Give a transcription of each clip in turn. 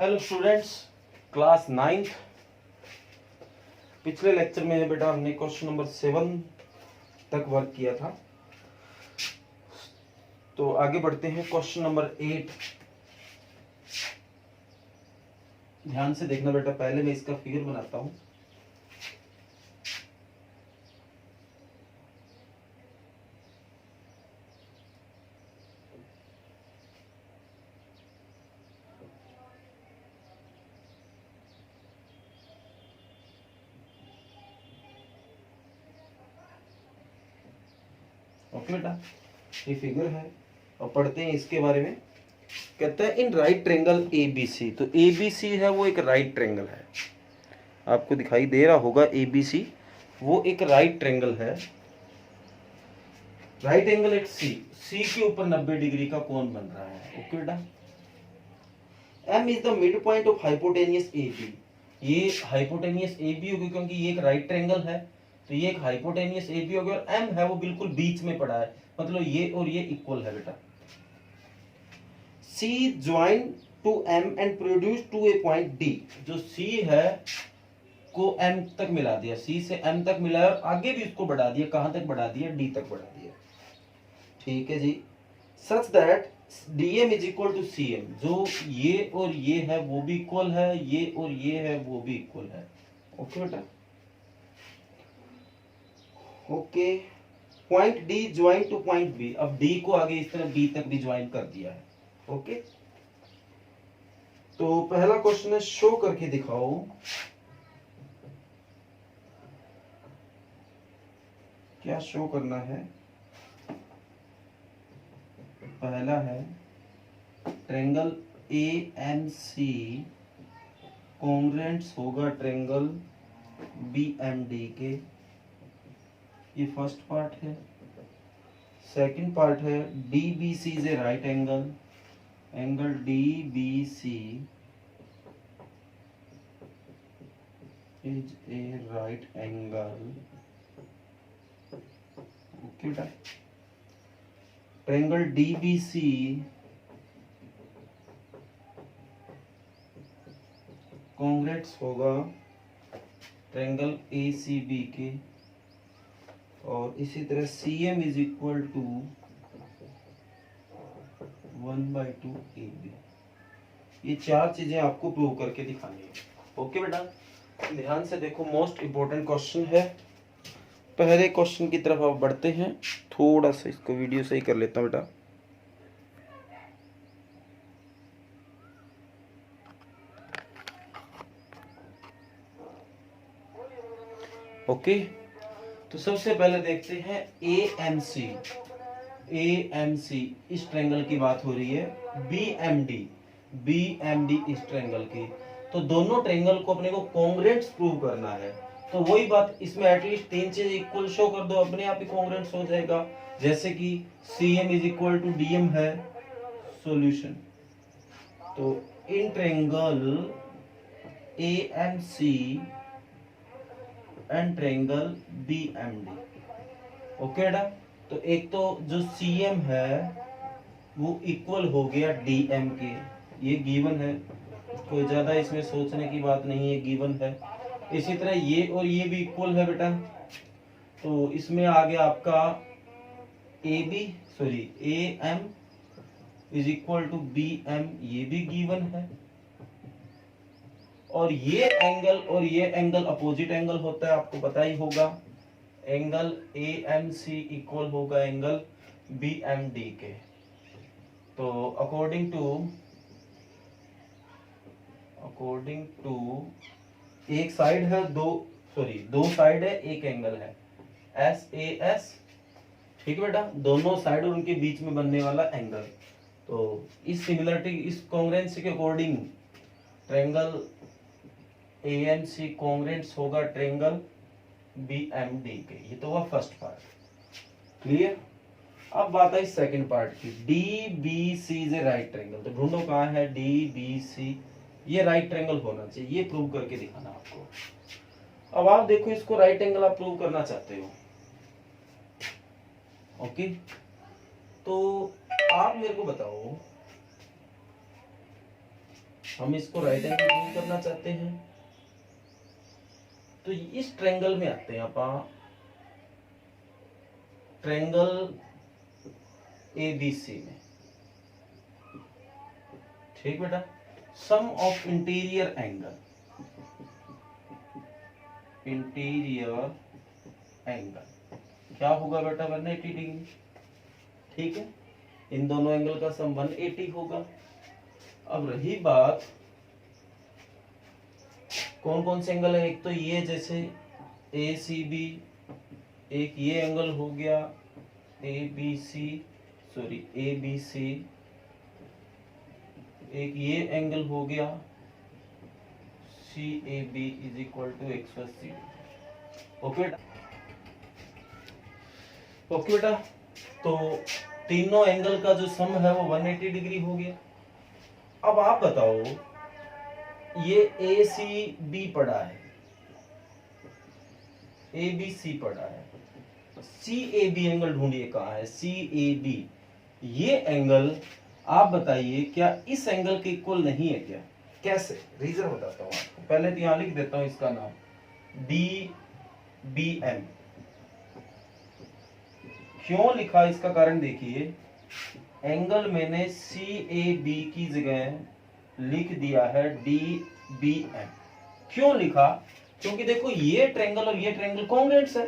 Hello students, class 9th। पिछले lecture में बेटा हमने क्वेश्चन नंबर 7 तक वर्क किया था, तो आगे बढ़ते हैं क्वेश्चन नंबर 8। ध्यान से देखना बेटा, पहले मैं इसका फिगर बनाता हूं। ओके बेटा, ये फिगर है और पढ़ते हैं इसके बारे में। कहता है इन राइट ट्रायंगल एबीसी। तो एबीसी है वो एक राइट ट्रायंगल है, आपको दिखाई दे रहा होगा। एबीसी वो एक राइट ट्रायंगल है। राइट एंगल एट सी, सी के ऊपर 90 डिग्री का कोण बन रहा है। ओके बेटा, M is the mid point of hypotenuse A B. ये हाइपोटेनियस ए बी होगी क्योंकि ये एक राइट ट्रायंगल है, तो ये एक हाइपोटेनियस ए बी होगी। और एम है वो बिल्कुल बीच में पड़ा है, मतलब ये और ये इक्वल है बेटा। C join to M and produce to a point D. जो सी है को एम तक मिला दिया, सी से एम तक मिलाया और आगे भी उसको बढ़ा दिया। कहां तक बढ़ा दिया? डी तक बढ़ा दिया। ठीक है जी। Such that dm is equal to cm। जो ये और ये है वो भी इक्वल है, ये और ये है वो भी इक्वल है। ओके बेटा, okay. Point d join two point b। अब d को आगे इस तरह b तक भी ज्वाइन कर दिया है। ओके, तो पहला क्वेश्चन है, शो करके दिखाओ क्या शो करना है। पहला है triangle A M C congruents होगा ट्रायंगल बी एम डी के। ये फर्स्ट पार्ट है। सेकंड पार्ट है D B C is a right angle, angle D B C is a right angle. Okay बेटा, triangle D B C congruents होगा triangle A C B के। और इसी तरह C M is equal to 1/2 A B. ये चार चीजें आपको प्रूव करके दिखानी है। ओके बेटा, ध्यान से देखो, मोस्ट इंपॉर्टेंट क्वेश्चन है। पहले क्वेश्चन की तरफ आप बढ़ते हैं। थोड़ा सा इसको वीडियो सही कर लेता हूं बेटा। ओके, तो सबसे पहले देखते हैं ए एम सी। ए एम सी इस ट्रायंगल की बात हो रही है। B M D, B M D इस ट्रायंगल की। तो दोनों ट्रायंगल को अपने को कॉन्ग्रुएंट्स प्रूव करना है। तो वही बात, इसमें एटलीस्ट तीन चीज इक्वल शो कर दो, अपने आप ही कॉन्ग्रुएंट्स हो जाएगा। जैसे कि C M is equal to D M है। सॉल्यूशन, तो in triangle A M C and triangle B M D. Okay बेटा, तो एक तो जो सी एम है वो इक्वल हो गया डी एम के। ये गिवन है, कोई ज्यादा इसमें सोचने की बात नहीं है, गिवन है। इसी तरह ये और ये भी इक्वल है बेटा, तो इसमें आ गया आपका A M is equal to B M, ये भी गिवन है। और ये एंगल और ये एंगल अपोजिट एंगल होता है, आपको पता ही होगा। Angle A M C equal होगा एंगल बी एम डी के। तो अकॉर्डिंग टू एक साइड है, दो साइड है, एक एंगल है एस ए एस। ठीक है बेटा, दोनों साइड और उनके बीच में बनने वाला एंगल। तो इस सिमिलरिटी, इस कॉन्ग्रुएंसी के according triangle A M C congruents होगा ट्रायंगल बी एम डी के। ये तो हुआ फर्स्ट पार्ट, क्लियर। अब बात आई सेकंड पार्ट की। D B C is a right triangle. तो ढूंढो कहां है डी बी सी। ये राइट ट्रायंगल होना चाहिए, ये प्रूव करके दिखाना आपको। अब आप देखो, इसको राइट एंगल आप प्रूव करना चाहते हो। ओके, तो आप मेरे को बताओ, हम इसको राइट एंगल प्रूव करना चाहते हैं, तो इस ट्रायंगल में आते हैं आप, ट्रायंगल एबीसी में। ठीक बेटा, sum of interior angle, interior angle क्या होगा बेटा 180 डिग्री। ठीक है, इन दोनों एंगल का सम 180 होगा। अब रही बात कौन कौन से एंगल है, एक तो ये जैसे ए सी बी, एक ये एंगल हो गया A B C, sorry A B C, एक ये एंगल हो गया C A B is equal to XC। Okay okay बेटा, तो तीनों एंगल का जो सम है वो 180 डिग्री हो गया। अब आप बताओ, ये ए सी बी पड़ा है, ए बी सी पड़ा है, सी ए बी एंगल ढूंढिए कहाँ है, सी ए बी। ये एंगल आप बताइए क्या इस एंगल के इक्वल नहीं है क्या? कैसे? रीजन बताता हूं आपको, पहले तो यहां लिख देता हूं इसका नाम डी बी एम। क्यों लिखा इसका कारण देखिए, एंगल मैंने सी ए बी की जगह लिख दिया है डी बी एम। क्यों लिखा? क्योंकि देखो ये ट्रायंगल और ये ट्रायंगल कॉन्ग्रुएंट्स है,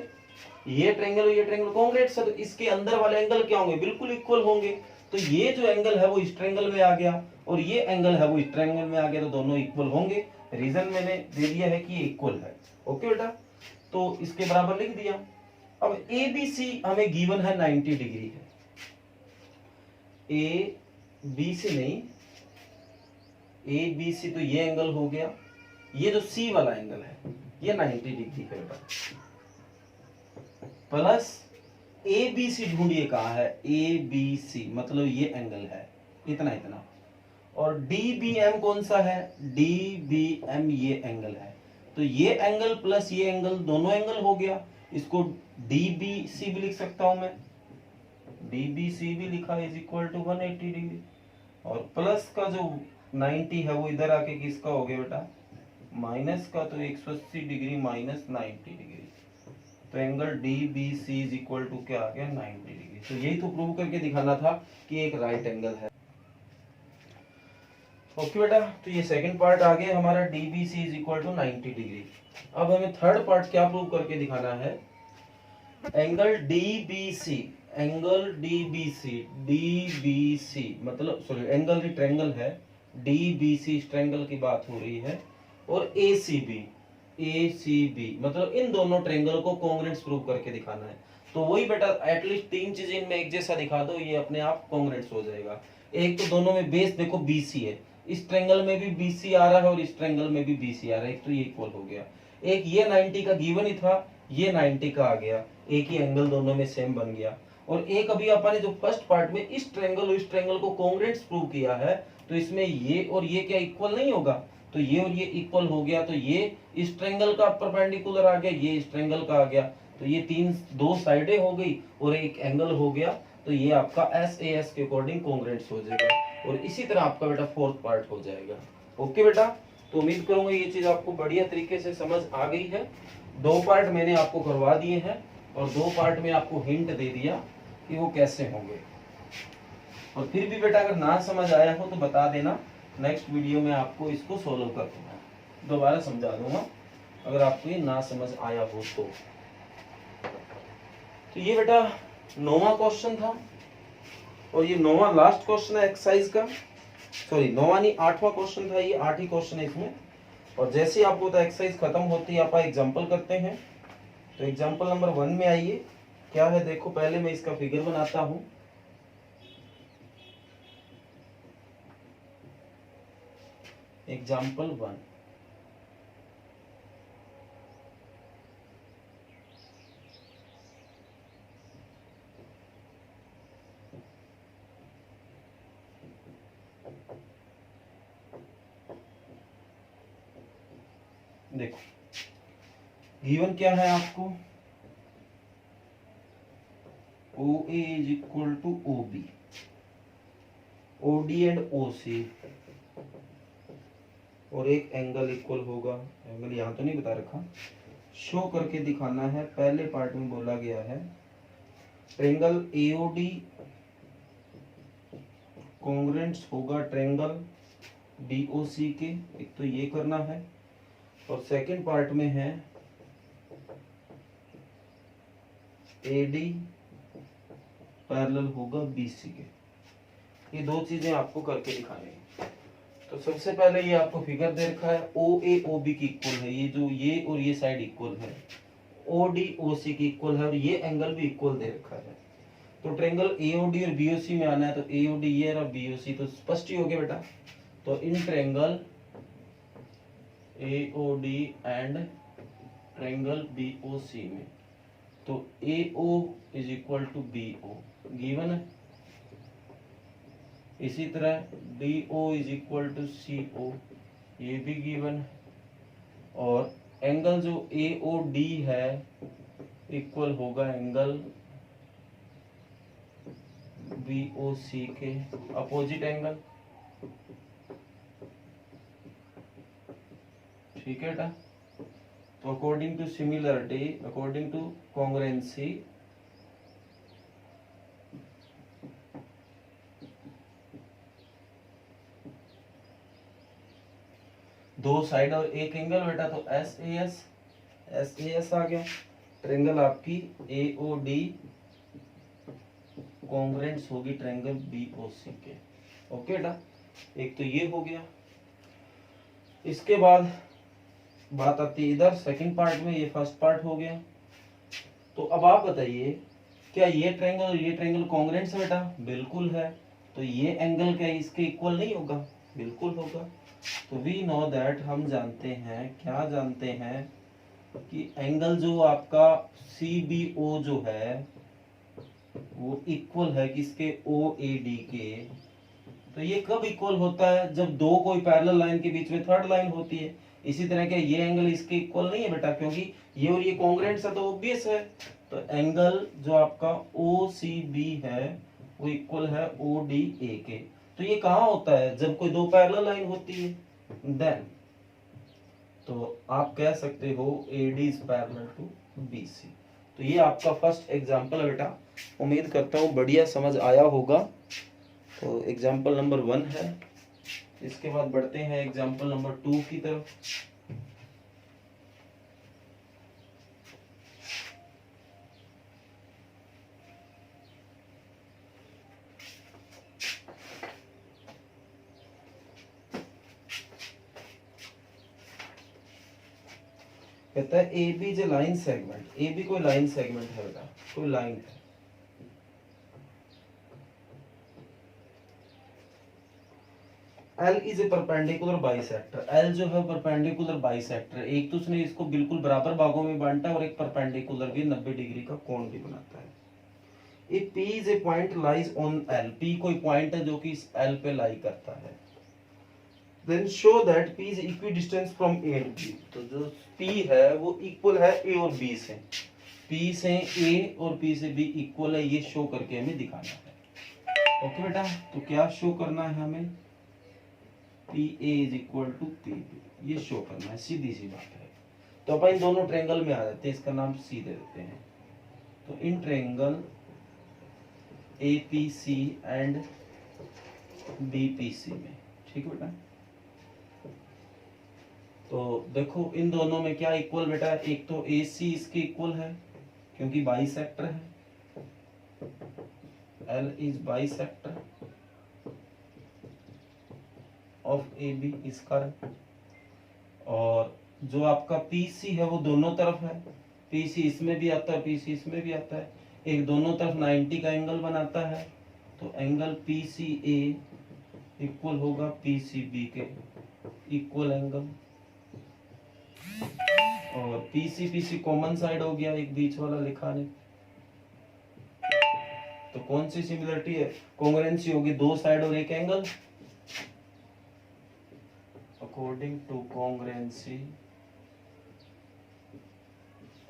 ये ट्रायंगल और ये ट्रायंगल कॉन्ग्रुएंट्स है, तो इसके अंदर वाले एंगल क्या होंगे? बिल्कुल इक्वल होंगे। तो ये जो एंगल है वो इस ट्रायंगल में आ गया और ये एंगल है वो इस ट्रायंगल में आ गया, तो दोनों इक्वल होंगे। रीजन मैंने दे दिया है कि ये इक्वल है। ओके बेटा, तो इसके बराबर लिख दिया। अब ए बी सी हमें गिवन है 90 डिग्री है, ए बी सी नहीं, ए बी सी तो ये एंगल हो गया, ये जो सी वाला एंगल है ये 90 डिग्री है बेटा, प्लस ए बी सी ढूंढिए कहाँ है, ए बी सी मतलब ये एंगल है इतना इतना, और डी बी एम कौन सा है, डी बी एम ये एंगल है। तो ये एंगल प्लस ये एंगल दोनों एंगल हो गया, इसको डी बी सी भी लिख सकता हूं मैं, डी बी सी भी लिखा इज इक्वल टू 180 डिग्री, और प्लस का जो 90 है वो इधर आके किसका हो गया बेटा, माइनस का, तो 180 डिग्री माइनस 90 डिग्री, तो angle D B C is equal to क्या आ गया 90 डिग्री। तो यही तो प्रूव करके दिखाना था कि एक राइट एंगल है। ओके बेटा, तो ये सेकंड पार्ट आ गया हमारा D B C is equal to 90 degree. अब हमें थर्ड पार्ट क्या प्रूव करके दिखाना है, angle D B C, angle D B C, D B C मतलब सॉरी एंगल भी ट्रायंगल है, डी बी सी ट्रायंगल की बात हो रही है, और ए सी बी, ए सी बी मतलब इन दोनों ट्रायंगल को कॉन्ग्रुएंट्स प्रूव करके दिखाना है। तो वही बेटा एटलीस्ट 3 चीजें इनमें एक जैसा दिखा दो, ये अपने आप कॉन्ग्रुएंट्स हो जाएगा। एक तो दोनों में बेस देखो बीसी है, इस ट्रायंगल में भी बीसी आ रहा है और इस ट्रायंगल में भी बीसी आ रहा है, एक तो ये इक्वल हो गया। एक ये 90 का गिवन ही था, ये 90 का आ गया, एक ही एंगल दोनों में सेम बन गया। और एक अभी अपन ने जो फर्स्ट पार्ट में इस ट्रायंगल और इस ट्रायंगल को कॉन्ग्रुएंट्स प्रूव किया है, तो इसमें ये और ये क्या इक्वल नहीं होगा, तो ये और ये इक्वल हो गया, तो ये इस ट्रायंगल का परपेंडिकुलर आ गया, ये इस ट्रायंगल का आ गया, तो ये दो साइडें हो गई और एक एंगल हो गया, तो ये आपका एस ए एस के अकॉर्डिंग कॉन्ग्रुएंट्स हो जाएगा, और इसी तरह आपका बेटा फोर्थ पार्ट हो जाएगा। ओके बेटा, तो उम्मीद करूंगा ये चीज आपको बढ़िया तरीके से समझ आ गई है। 2 पार्ट मैंने आपको करवा दिए हैं और 2 पार्ट में आपको हिंट दे दिया कि वो कैसे होंगे, और फिर भी बेटा अगर ना समझ आया हो तो बता देना, नेक्स्ट वीडियो में आपको इसको सोल्व कर दूंगा, दोबारा समझा दूंगा अगर आपको ये ना समझ आया हो तो ये बेटा 9वां क्वेश्चन था, और ये 9वां लास्ट क्वेश्चन है एक्सरसाइज का, सॉरी 9वां नहीं 8वां क्वेश्चन था, ये 8 ही क्वेश्चन है इसमें। और जैसे ही आपको एक्सरसाइज खत्म होती है आप एग्जांपल करते हैं, तो एग्जांपल नंबर 1 में आइए, क्या है देखो, पहले मैं इसका फिगर बनाता हूं। एग्जांपल 1, देखो गिवन क्या है आपको, O A is equal to O B, O D and O C और एक एंगल इक्वल होगा, एंगल यहाँ तो नहीं बता रखा, शो करके दिखाना है। पहले पार्ट में बोला गया है ट्रेंगल एओडी कॉन्ग्रुएंट होगा ट्रेंगल डीओसी के, एक तो ये करना है। और सेकंड पार्ट में है एडी पैरेलल होगा बीसी के। ये दो चीजें आपको करके दिखानी है। तो सबसे पहले ये आपको फिगर दे रखा है, ओ ए ओ बी की इक्वल है, ये जो ये और ये साइड इक्वल है, ओ डी ओ सी की इक्वल है, और ये एंगल भी इक्वल दे रखा है। तो ट्रेंगल एओडी और बीओसी में आना है, तो एओडी ये और बीओसी तो स्पष्ट ही हो गया बेटा। तो in triangle A O D and triangle B O C में, तो A O is equal to B O given है। इसी तरह DO is equal to CO, ये भी गिवन है। और एंगल जो AOD है इक्वल होगा एंगल BOC के, अपोजिट एंगल, ठीक है बेटा। तो according to similarity, according to congruency, दो साइड और एक एंगल बेटा, तो SAS आ गया। ट्रेंगल आपकी AOD कॉन्ग्रुएंट होगी ट्रेंगल BOC के, ओके बेटा। एक तो ये हो गया। इसके बाद बात आती है इधर सेकंड पार्ट में, ये फर्स्ट पार्ट हो गया। तो अब आप बताइए, क्या ये ट्रायंगल और ये ट्रायंगल कॉन्ग्रुएंट है बेटा? बिल्कुल है। तो ये एंगल क्या इसके इक्वल नहीं होगा? बिल्कुल होगा। तो वी नो दैट, हम जानते हैं, क्या जानते हैं कि एंगल जो आपका CBO जो है वो इक्वल है किसके? OAD के। तो ये कब इक्वल होता है? जब दो कोई पैरेलल लाइन के बीच में थर्ड लाइन होती है। इसी तरह के ये एंगल इसके इक्वल नहीं है बेटा, क्योंकि ये और ये कॉन्ग्रुएंट है तो ऑब्वियस है। तो एंगल जो आपका OCB है वो इक्वल है ODA के। तो ये कहाँ होता है? जब कोई दो पैरेलल लाइन होती है, देन तो आप कह सकते हो AD is parallel to BC। तो ये आपका फर्स्ट एग्जांपल है बेटा। उम्मीद करता हूँ बढ़िया समझ आया होगा। तो एग्जांपल नंबर 1 है। इसके बाद बढ़ते हैं एग्जांपल नंबर 2 की तरफ। कहता है A B is a line segment. A B कोई लाइन सेगमेंट है बेटा, कोई लाइन है। L is a perpendicular bisector. L जो है परपेंडिकुलर बाइसेक्टर, एक तो उसने इसको बिल्कुल बराबर भागों में बांटा है और एक परपेंडिकुलर भी 90 डिग्री का कोण भी बनाता है। If P is a point lies on L, P कोई पॉइंट है जो कि इस L पे लाई करता है। Then show that P is equidistant from A to B। तो जो P है वो इक्वल है A और B से। P से A और P से B इक्वल है, ये शो करके हमें दिखाना है। ओके बेटा, तो क्या शो करना है हमें? PA is equal to PB, ये शो करना है, सीधी सी बात है। तो अपन इन दोनों ट्रायंगल में आ जाते हैं, इसका नाम C दे देते हैं। तो in triangle APC and BPC में, ठीक बेटा। तो देखो इन दोनों में क्या इक्वल बेटा? एक तो AC इसके इक्वल है क्योंकि बाइसेक्टर है, L is bisector of AB इसका है। और जो आपका PC है वो दोनों तरफ है, PC इसमें भी आता है, PC इसमें भी आता है, एक दोनों तरफ 90 का एंगल बनाता है। तो एंगल PCA इक्वल होगा PCB के इक्वल एंगल। और PC कॉमन साइड हो गया, एक बीच वाला लिखा नहीं। तो कौन सी सिमिलरिटी है? कॉन्ग्रुएंसी होगी, दो साइड और एक angle. According to congruency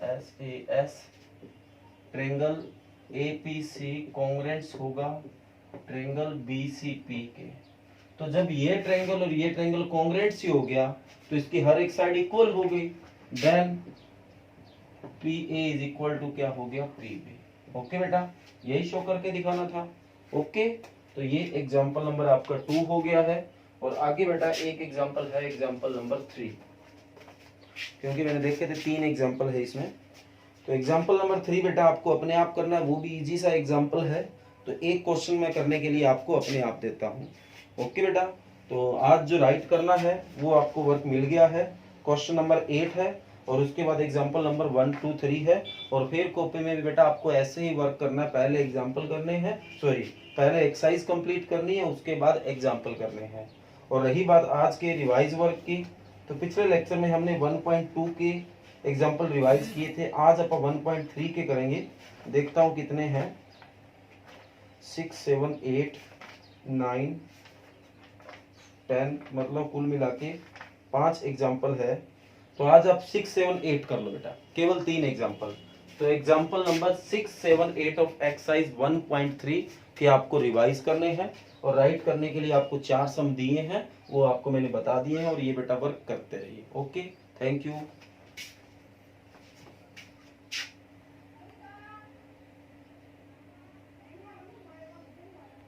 SAS, triangle APC congruent होगा ट्रायंगल BCP के। तो जब ये ट्रायंगल और ये ट्रायंगल कॉन्ग्रुएंट सी हो गया तो इसकी हर एक साइड इक्वल हो गई, then P A is equal to क्या हो गया, पी बी। ओके बेटा, यही शो करके दिखाना था। ओके, तो ये एग्जांपल नंबर आपका 2 हो गया है। और आगे बेटा एक एग्जांपल है, एग्जांपल नंबर 3, क्योंकि मैंने देखे थे 3 एग्जांपल है इसमें। तो एग्जांपल नंबर 3 बेटा आपको अपने आप करना है, वो भी इजी सा एग्जांपल है। तो एक क्वेश्चन मैं करने के लिए आपको अपने आप देता हूँ। ओके बेटा, तो आज जो राइट करना है वो आपको वर्क मिल गया है। क्वेश्चन नंबर 8 है और उसके बाद एग्जांपल नंबर 1, 2, 3 है। और फिर कॉपी में भी बेटा आपको ऐसे ही वर्क करना है, पहले एग्जांपल करने हैं, पहले एक्सरसाइज कंप्लीट करनी है, उसके बाद एग्जांपल करने हैं। और रही बात आज के रिवाइज वर्क की, तो पिछले लेक्चर में हमने 1.2 के एग्जांपल रिवाइज किए थे। आज अपन 1.3 के करेंगे। देखता हूँ कितने हैं, 6, 7, 8, 9, 10, मतलब कुल मिला के 5 एग्जाम्पल है। तो आज आप 6, 7, 8 कर लो बेटा, केवल 3 एग्जाम्पल। तो एग्जाम्पल नंबर 6, 7, 8 ऑफ एक्सरसाइज 1.3 के आपको रिवाइज करने हैं। और राइट करने के लिए आपको 4 सम दिए हैं, वो आपको मैंने बता दिए हैं। और ये बेटा वर्क करते रहिए। Okay, thank you.